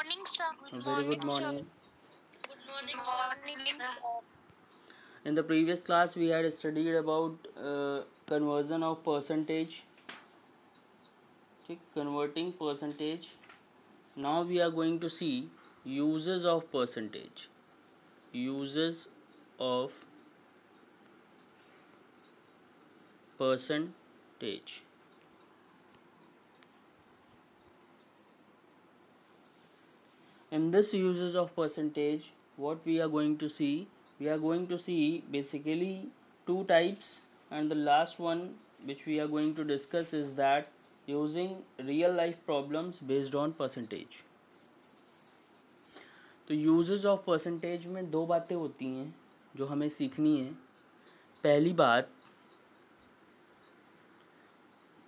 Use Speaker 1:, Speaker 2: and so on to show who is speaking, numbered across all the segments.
Speaker 1: morning, sir.
Speaker 2: A very good morning.
Speaker 1: Good morning, sir.
Speaker 2: In the previous class, we had studied about conversion of percentage. Okay, converting percentage. Now we are going to see uses of percentage. Uses of percentage. In this uses of percentage, what we are going to see? We are going to see basically two types, and the last one which we are going to discuss is that using real life problems based on percentage. तो uses of percentage में दो बातें होती हैं जो हमें सीखनी है. पहली बात,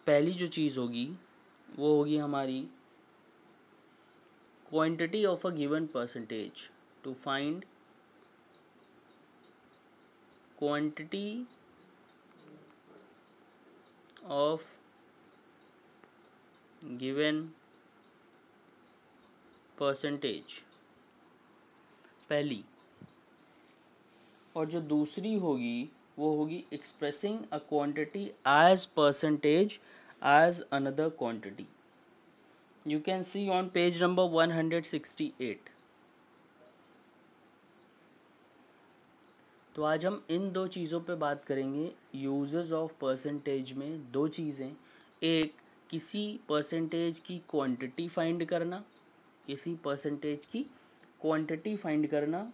Speaker 2: पहली जो चीज़ होगी वो होगी हमारी quantity of a given percentage. To find quantity of given percentage, पहली. और जो दूसरी होगी वो होगी expressing a quantity as percentage as another quantity. You can see on page number 168. तो आज हम इन दो चीज़ों पे बात करेंगे. यूजेस ऑफ परसेंटेज में दो चीज़ें, एक किसी परसेंटेज की क्वांटिटी फाइंड करना, किसी परसेंटेज की क्वांटिटी फाइंड करना,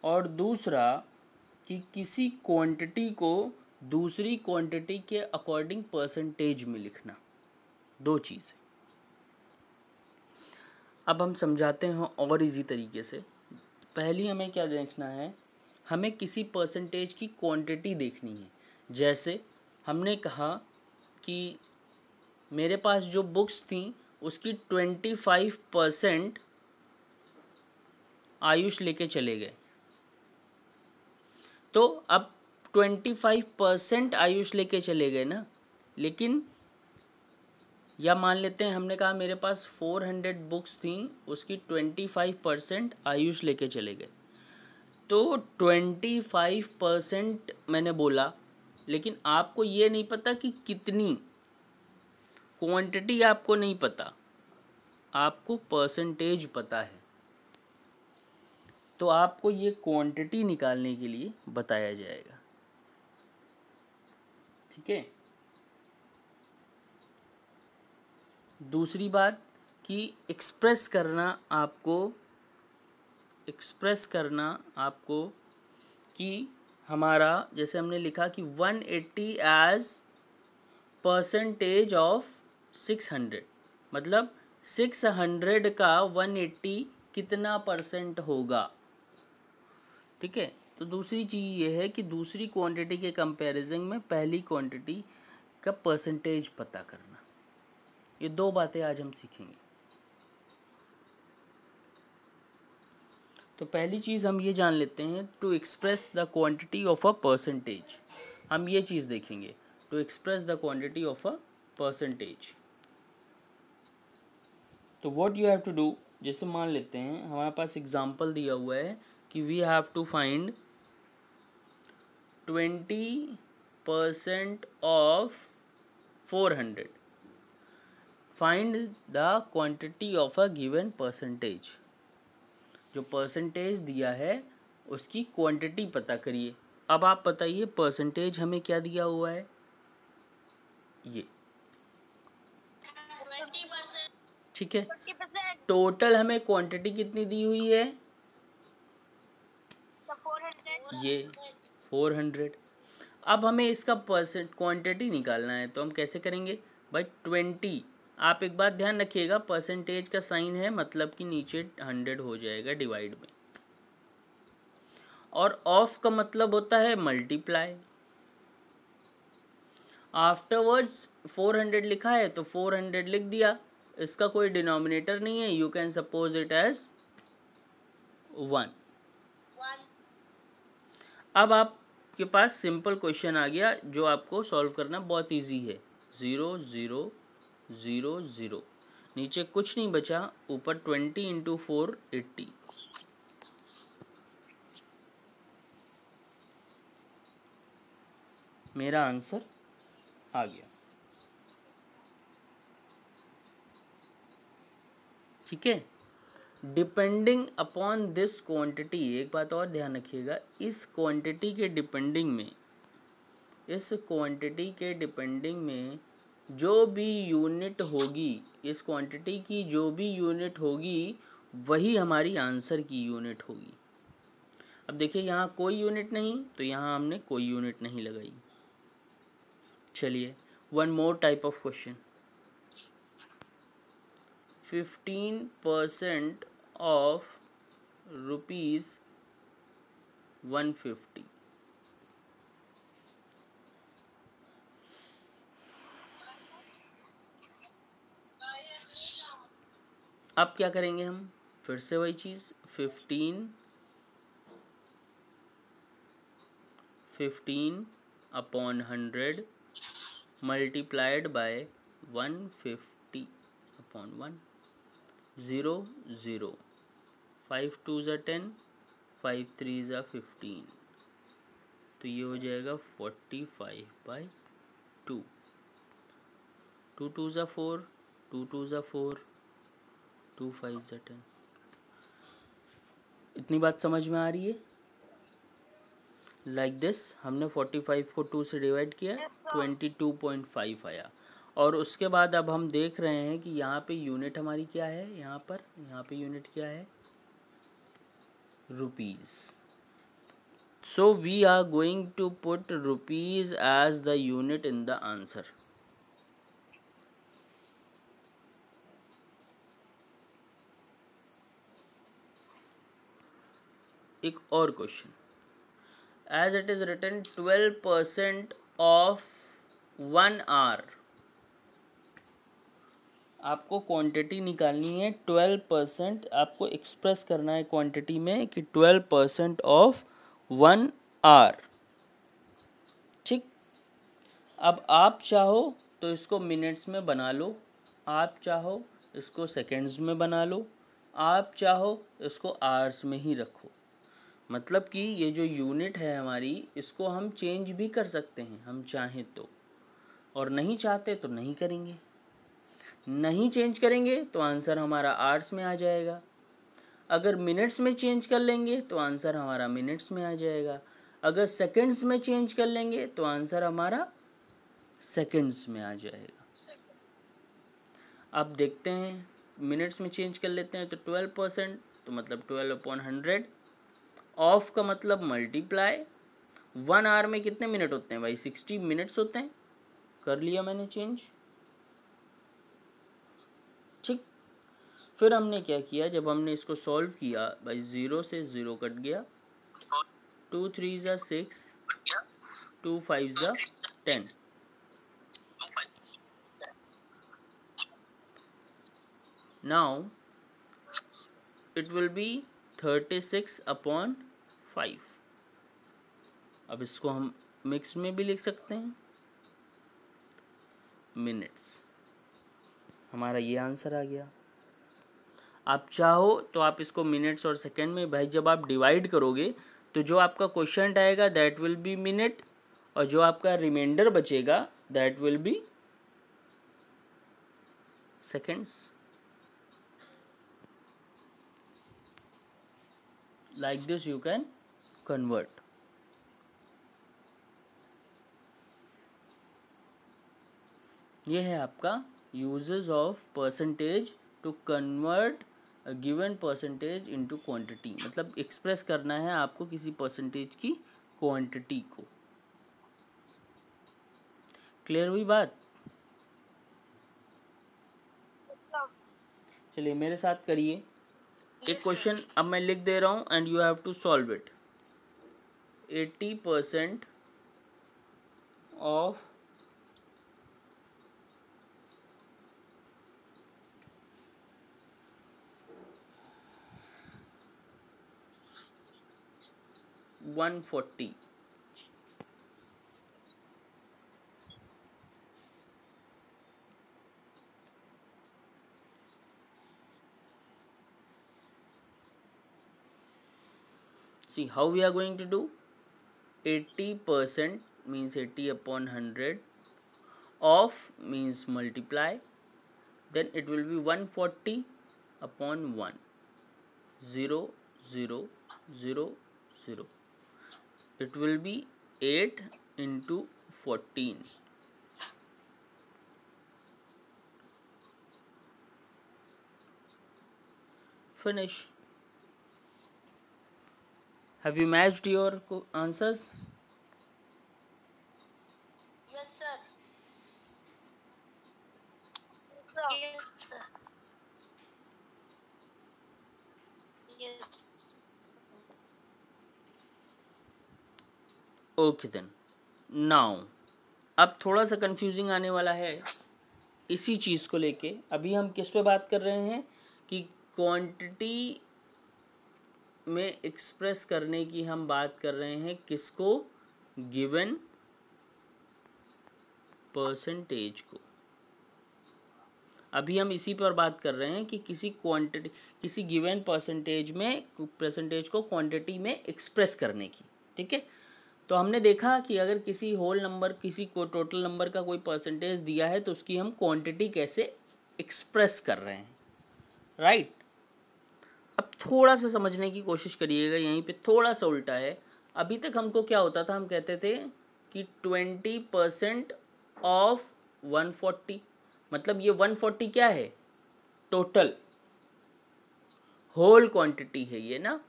Speaker 2: और दूसरा कि किसी क्वांटिटी को दूसरी क्वांटिटी के अकॉर्डिंग परसेंटेज में लिखना. दो चीज़ें. अब हम समझाते हैं और इजी तरीके से. पहली हमें क्या देखना है, हमें किसी परसेंटेज की क्वांटिटी देखनी है. जैसे हमने कहा कि मेरे पास जो बुक्स थी उसकी 25% आयुष लेके चले गए. तो अब 25% आयुष लेके चले गए ना, लेकिन या मान लेते हैं हमने कहा मेरे पास 400 बुक्स थी, उसकी 25% आयुष लेके चले गए. तो 25% मैंने बोला, लेकिन आपको ये नहीं पता कि कितनी. क्वांटिटी आपको नहीं पता, आपको परसेंटेज पता है. तो आपको ये क्वांटिटी निकालने के लिए बताया जाएगा. ठीक है. दूसरी बात कि एक्सप्रेस करना आपको कि हमारा, जैसे हमने लिखा कि 180 एज परसेंटेज ऑफ 600, मतलब 600 का 180 कितना परसेंट होगा. ठीक है. तो दूसरी चीज़ ये है कि दूसरी क्वांटिटी के कंपैरिजन में पहली क्वांटिटी का परसेंटेज पता करना. ये दो बातें आज हम सीखेंगे. तो पहली चीज़ हम ये जान लेते हैं, to express the quantity of a percentage. हम ये चीज़ देखेंगे, to express the quantity of a percentage. तो what you have to do, जैसे मान लेते हैं हमारे पास एग्जांपल दिया हुआ है कि we have to find 20% of 400. Find the quantity of a given percentage. जो परसेंटेज दिया है उसकी क्वांटिटी पता करिए. अब आप बताइए परसेंटेज हमें क्या दिया हुआ है, ये
Speaker 1: 20%.
Speaker 2: ठीक है.
Speaker 1: 20%.
Speaker 2: टोटल हमें क्वांटिटी कितनी दी हुई है,
Speaker 1: 400.
Speaker 2: ये 400. अब हमें इसका परसेंट क्वांटिटी निकालना है, तो हम कैसे करेंगे भाई 20. आप एक बात ध्यान रखिएगा, परसेंटेज का साइन है मतलब कि नीचे 100 हो जाएगा डिवाइड में, और ऑफ का मतलब होता है मल्टीप्लाई. आफ्टरवर्ड्स 400 लिखा है तो 400 लिख दिया, इसका कोई डिनोमिनेटर नहीं है. You can suppose it as 1. अब आपके पास सिंपल क्वेश्चन आ गया जो आपको सॉल्व करना बहुत इजी है. 0 0 0 0. नीचे कुछ नहीं बचा, ऊपर 20 इंटू 4 80। मेरा आंसर आ गया। ठीक है। डिपेंडिंग अपॉन दिस क्वांटिटी, एक बात और ध्यान रखिएगा, इस क्वांटिटी के डिपेंडिंग में, इस क्वांटिटी के डिपेंडिंग में जो भी यूनिट होगी, इस क्वांटिटी की जो भी यूनिट होगी वही हमारी आंसर की यूनिट होगी। अब देखिए यहाँ कोई यूनिट नहीं, तो यहाँ हमने कोई यूनिट नहीं लगाई। चलिए one more type of question. 15% of ₹150। अब क्या करेंगे हम, फिर से वही चीज़, 15 अपॉन 100 मल्टीप्लाइड बाय 150 अपॉन 1, 0 0, 5 2 ज़ा 10, 5 3 ज़ा 15, तो ये हो जाएगा 45/2, 2 2 ज़ा 4, 2 2 ज़ा 4, 2 5 ज़ा 10। इतनी बात समझ में आ रही है? लाइक दिस हमने 45 को 2 से डिवाइड किया, 22.5 आया। और उसके बाद अब हम देख रहे हैं कि यहाँ पे यूनिट हमारी क्या है, यहाँ पे यूनिट क्या है, rupees. So we are going to put rupees as the unit in the answer. एक और question, as it is written 12% of 1 hour. आपको क्वांटिटी निकालनी है, 12% आपको एक्सप्रेस करना है क्वांटिटी में कि 12% ऑफ 1 आवर। ठीक। अब आप चाहो तो इसको मिनट्स में बना लो, आप चाहो इसको सेकंड्स में बना लो, आप चाहो इसको आवर्स में ही रखो। मतलब कि ये जो यूनिट है हमारी, इसको हम चेंज भी कर सकते हैं हम चाहें तो, और नहीं चाहते तो नहीं करेंगे। नहीं चेंज करेंगे तो आंसर हमारा आवर्स में आ जाएगा। अगर मिनट्स में चेंज कर लेंगे तो आंसर हमारा मिनट्स में आ जाएगा। अगर सेकंड्स में चेंज कर लेंगे तो आंसर हमारा सेकंड्स में आ जाएगा। अब देखते हैं, मिनट्स में चेंज कर लेते हैं तो 12%, तो मतलब 12/100। ऑफ का मतलब मल्टीप्लाई। 1 आवर में कितने मिनट होते हैं भाई, 60 मिनट्स होते हैं। कर लिया मैंने चेंज। ठीक। फिर हमने क्या किया, जब हमने इसको सॉल्व किया भाई, 0 से 0 कट गया, 2 3 ज़ा 6, 2 5 ज़ा 10। Now it will be 36/5। अब इसको हम मिक्स में भी लिख सकते हैं, मिनट्स। हमारा ये आंसर आ गया। आप चाहो तो आप इसको मिनट्स और सेकंड में, भाई जब आप डिवाइड करोगे तो जो आपका क्वेश्चन आएगा दैट विल बी मिनट, और जो आपका रिमाइंडर बचेगा that will be seconds. Like this you can convert. ये है आपका uses of percentage to convert a given percentage into quantity. मतलब एक्सप्रेस करना है आपको किसी परसेंटेज की क्वांटिटी को। क्लियर हुई बात? चलिए मेरे साथ करिए। एक क्वेश्चन अब मैं लिख दे रहा हूँ and you have to solve it. 80% of 140 see how we are going to do. 80% means 80 upon 100, of means multiply, then it will be 140 upon 1, 0 0 0 0. It will be 8 into 14. Finish. Have you matched your answers?
Speaker 1: Yes, sir. Yes, sir. Yes.
Speaker 2: Okay then. Now अब थोड़ा सा confusing आने वाला है इसी चीज़ को लेके. अभी हम किस पे बात कर रहे हैं कि क्वांटिटी में एक्सप्रेस करने की हम बात कर रहे हैं किसको, गिवन परसेंटेज को. अभी हम इसी पर बात कर रहे हैं कि किसी क्वांटिटी, किसी गिवन परसेंटेज को क्वांटिटी में एक्सप्रेस करने की. ठीक है. तो हमने देखा कि अगर किसी होल नंबर, किसी को टोटल नंबर का कोई परसेंटेज दिया है तो उसकी हम क्वांटिटी कैसे एक्सप्रेस कर रहे हैं. राइट. अब थोड़ा सा समझने की कोशिश करिएगा, यहीं पे थोड़ा सा उल्टा है. अभी तक हमको क्या होता था, हम कहते थे कि 20% ऑफ 140, मतलब ये 140 क्या है, टोटल होल क्वांटिटी है ये ना,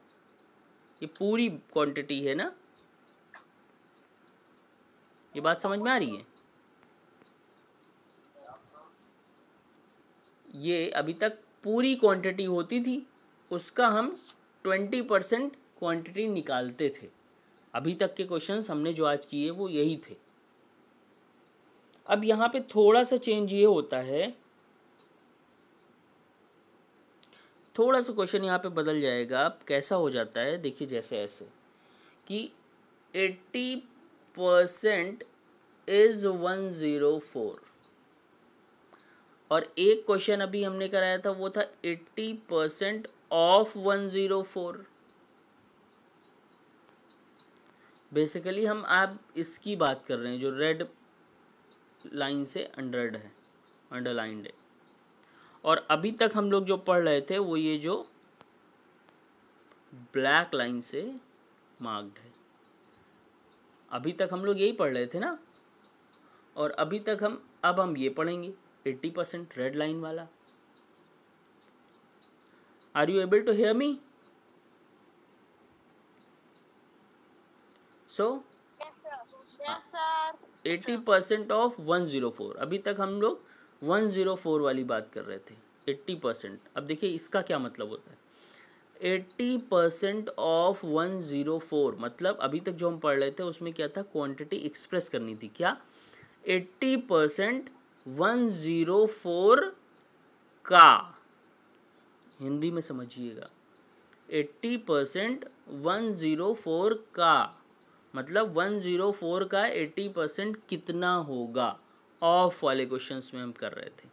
Speaker 2: ये पूरी क्वांटिटी है ना. ये बात समझ में आ रही है. ये अभी तक पूरी क्वांटिटी होती थी, उसका हम 20% क्वांटिटी निकालते थे. अभी तक के क्वेश्चंस हमने जो आज किए वो यही थे. अब यहाँ पे थोड़ा सा चेंज ये होता है, थोड़ा सा क्वेश्चन यहाँ पे बदल जाएगा. अब कैसा हो जाता है देखिए, जैसे ऐसे कि 80% इज 104, और एक क्वेश्चन अभी हमने कराया था वो था 80% ऑफ 104. बेसिकली हम आप इसकी बात कर रहे हैं जो रेड लाइन से अंडरलाइंड है. और अभी तक हम लोग जो पढ़ रहे थे वो ये जो ब्लैक लाइन से मार्क्ड है, अभी तक हम लोग यही पढ़ रहे थे ना. और अभी तक अब हम ये पढ़ेंगे 80% रेड लाइन वाला. Are you able to hear me? So
Speaker 1: Yes, sir.
Speaker 2: 80% of 104. अभी तक हम लोग 104 वाली बात कर रहे थे. 80%. अब देखिए इसका क्या मतलब होता है. 80% ऑफ 104 मतलब अभी तक जो हम पढ़ रहे थे उसमें क्या था, क्वांटिटी एक्सप्रेस करनी थी. क्या? 80% 104 का, हिंदी में समझिएगा, 80% 104 का मतलब 104 का 80% कितना होगा, ऑफ वाले क्वेश्चंस में हम कर रहे थे.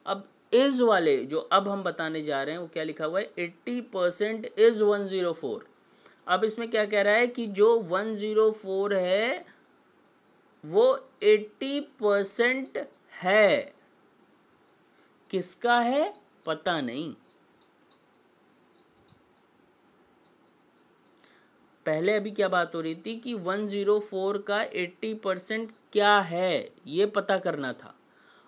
Speaker 2: अब इज वाले जो अब हम बताने जा रहे हैं वो क्या लिखा हुआ है, 80% इज 104. अब इसमें क्या कह रहा है कि जो 104 है वो 80% है. किसका है पता नहीं. पहले अभी क्या बात हो रही थी कि 104 का 80% क्या है ये पता करना था,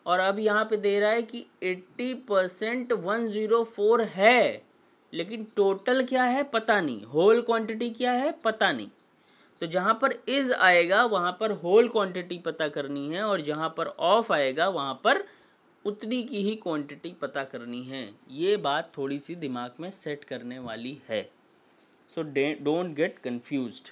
Speaker 2: और अब यहाँ पे दे रहा है कि 80% 104 है, लेकिन टोटल क्या है पता नहीं, होल क्वांटिटी क्या है पता नहीं. तो जहाँ पर इज आएगा वहाँ पर होल क्वांटिटी पता करनी है, और जहाँ पर ऑफ आएगा वहाँ पर उतनी की ही क्वांटिटी पता करनी है. ये बात थोड़ी सी दिमाग में सेट करने वाली है. So don't get confused.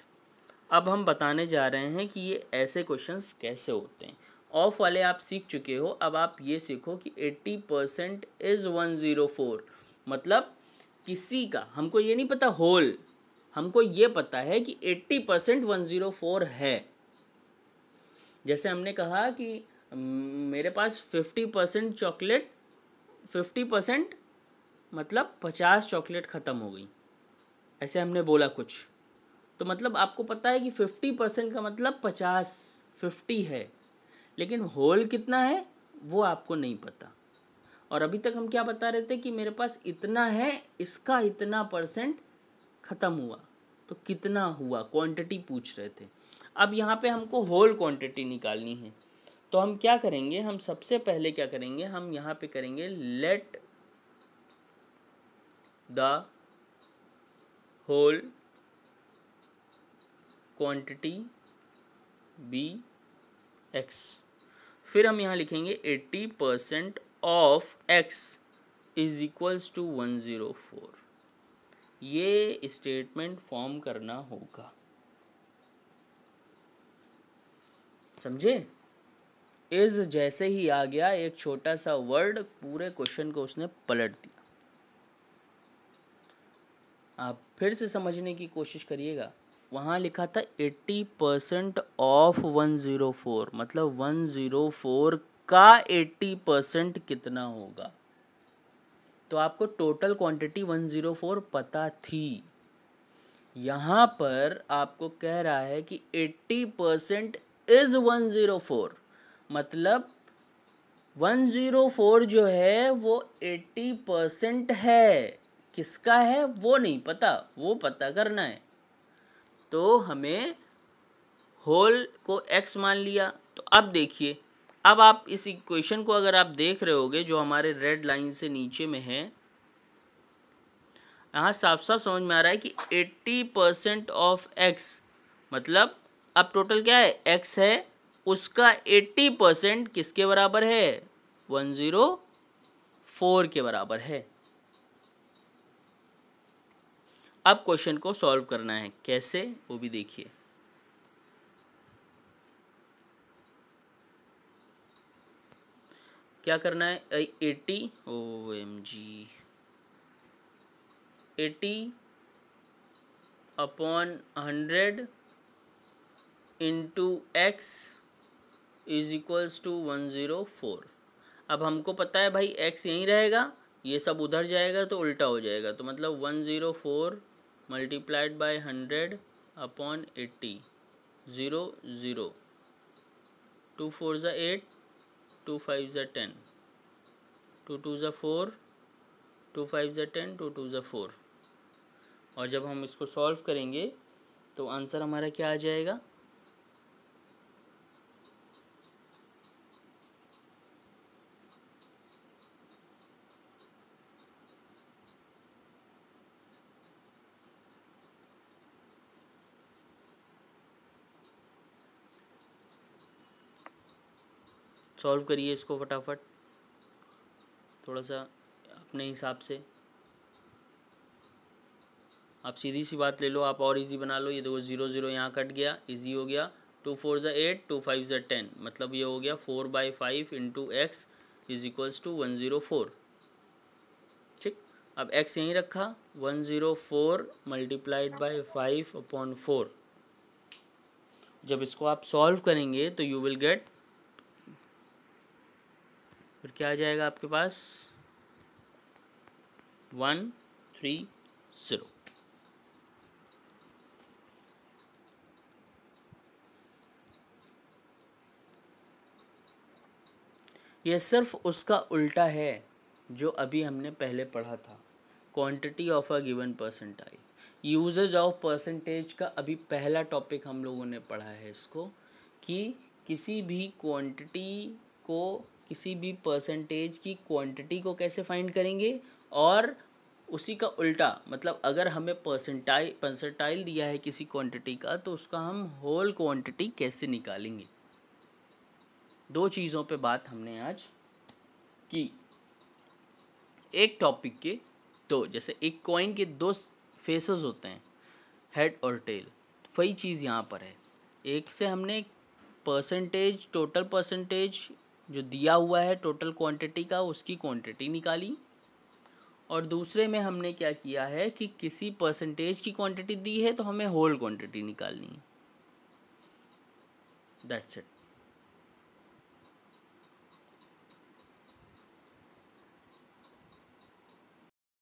Speaker 2: अब हम बताने जा रहे हैं कि ये ऐसे क्वेश्चंस कैसे होते हैं. ऑफ वाले आप सीख चुके हो, अब आप ये सीखो कि 80% इज़ 104 मतलब किसी का, हमको ये नहीं पता होल, हमको ये पता है कि 80% 104 है. जैसे हमने कहा कि मेरे पास 50% चॉकलेट, 50% मतलब 50 चॉकलेट ख़त्म हो गई. ऐसे हमने बोला कुछ, तो मतलब आपको पता है कि 50% का मतलब 50 है, लेकिन होल कितना है वो आपको नहीं पता। और अभी तक हम क्या बता रहे थे कि मेरे पास इतना है, इसका इतना परसेंट ख़त्म हुआ, तो कितना हुआ क्वांटिटी पूछ रहे थे। अब यहाँ पे हमको होल क्वांटिटी निकालनी है, तो हम क्या करेंगे, हम सबसे पहले क्या करेंगे, हम यहाँ पे करेंगे let the whole quantity be X. फिर हम यहाँ लिखेंगे 80% of X is equals to 104। ये स्टेटमेंट फॉर्म करना होगा, समझे। इज जैसे ही आ गया, एक छोटा सा वर्ड पूरे क्वेश्चन को उसने पलट दिया। आप फिर से समझने की कोशिश करिएगा। वहाँ लिखा था 80% ऑफ 104, मतलब 104 का 80% कितना होगा। तो आपको टोटल क्वांटिटी 104 पता थी। यहाँ पर आपको कह रहा है कि 80% इज 104, मतलब 104 जो है वो 80% है। किसका है वो नहीं पता, वो पता करना है। तो हमें होल को x मान लिया। तो अब देखिए, अब आप इस इक्वेशन को अगर आप देख रहे होगे जो हमारे रेड लाइन से नीचे में है, यहाँ साफ साफ समझ में आ रहा है कि 80% ऑफ x, मतलब अब टोटल क्या है, x है, उसका 80% किसके बराबर है, 104 के बराबर है। अब क्वेश्चन को सॉल्व करना है, कैसे वो भी देखिए। क्या करना है, 80 OMG 80 upon 100 into X is equals to 104। अब हमको पता है भाई x यहीं रहेगा, ये सब उधर जाएगा तो उल्टा हो जाएगा, तो मतलब 104 मल्टीप्लाइड बाय 100 अपॉन 80, 0 0, 2 4 ज़ा 8, 2 5 ज़ा 10, 2 2 ज़ा 4, 2 5 ज़ा 10, 2 2 ज़ा 4। और जब हम इसको सॉल्व करेंगे तो आंसर हमारा क्या आ जाएगा, सॉल्व करिए इसको फटाफट थोड़ा सा अपने हिसाब से। आप सीधी सी बात ले लो, आप और इजी बना लो। ये देखो 0 0 यहाँ कट गया, इजी हो गया। 2 4 ज़ा 8, 2 5 ज़ा 10, मतलब ये हो गया 4/5 into X is equals to 104। ठीक, अब x यहीं रखा, 104 मल्टीप्लाइड बाय 5 अपॉन 4। जब इसको आप सॉल्व करेंगे तो यू विल गेट, फिर क्या आ जाएगा आपके पास, 130। यह सिर्फ उसका उल्टा है जो अभी हमने पहले पढ़ा था, quantity of a given percentile. Uses of percentage का अभी पहला टॉपिक हम लोगों ने पढ़ा है इसको, कि किसी भी क्वांटिटी को, किसी भी परसेंटेज की क्वांटिटी को कैसे फाइंड करेंगे, और उसी का उल्टा, मतलब अगर हमें परसेंटाइल दिया है किसी क्वांटिटी का तो उसका हम होल क्वांटिटी कैसे निकालेंगे। दो चीज़ों पे बात हमने आज की। एक टॉपिक के दो, जैसे एक कॉइन के दो फेसेस होते हैं, हेड और टेल, वही चीज़ यहाँ पर है। एक से हमने परसेंटेज, टोटल परसेंटेज जो दिया हुआ है टोटल क्वांटिटी का, उसकी क्वांटिटी निकाली, और दूसरे में हमने क्या किया है कि किसी परसेंटेज की क्वांटिटी दी है तो हमें होल क्वांटिटी निकालनी है। That's it.